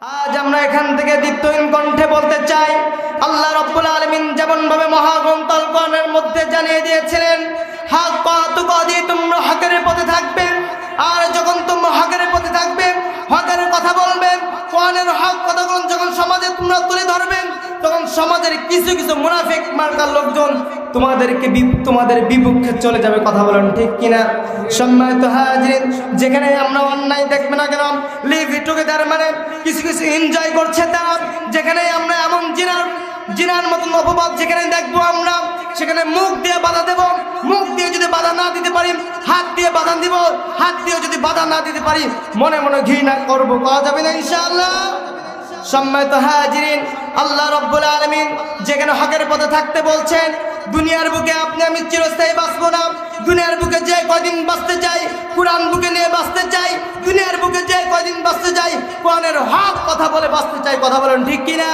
আজ আমরা এখান থেকে দীপ্তহীন কণ্ঠে বলতে চাই, আল্লাহ রাব্বুল আলামিন যেমন ভাবে মহাগ্রন্থ আল কোরআনের মধ্যে জানিয়ে দিয়েছিলেন, হাক্কা তুকাদি, তোমরা হকের পথে থাকবে। আর যখন তোমরা হকের পথে থাকবে, হকের কথা বলবে, কোরআনের হক কথাগুলো যখন সমাজে তোমরা তুলে ধরবে, তখন সমাজের কিছু কিছু মুনাফিক মার্কার লোকজন তোমাদের বিপক্ষে চলে যাবে। কথা বলেন ঠিক কিনা? সম্মানিত হাজিরিন, যেখানে আমরা অন্যায় দেখবে না কেন, লিভ ইট টুগেদার মানে কিছু কিছু এনজয় করছে তারা, যেখানে আমরা এমন জিনার মতন অপবাদ যেখানে দেখবো আমরা, সেখানে মুখ দিয়ে বাধা দেব, মুখ দিয়ে যদি বাধা না দিতে পারি হাত দিয়ে বাধা দিব, হাত দিয়ে যদি বাধা না দিতে পারি মনে মনে ঘৃণা করবো, করা যাবে না ইনশাআল্লাহ। সম্মানিত হাজিরিন, আল্লাহ রাব্বুল আলামিন যেখানে হকের পথে থাকতে বলছেন, দুনিয়ার বুকে আপনি আমি চিরস্থায়ী বাঁচবো না। দুনিয়ার বুকে যে কয়দিন বাঁচতে চাই কোরআন বুকে নিয়ে বাঁচতে চাই, দুনিয়ার বুকে যে কয়দিন বাঁচতে চাই কোরআনের হক কথা বলে বাঁচতে চাই। কথা বলেন ঠিক কিনা?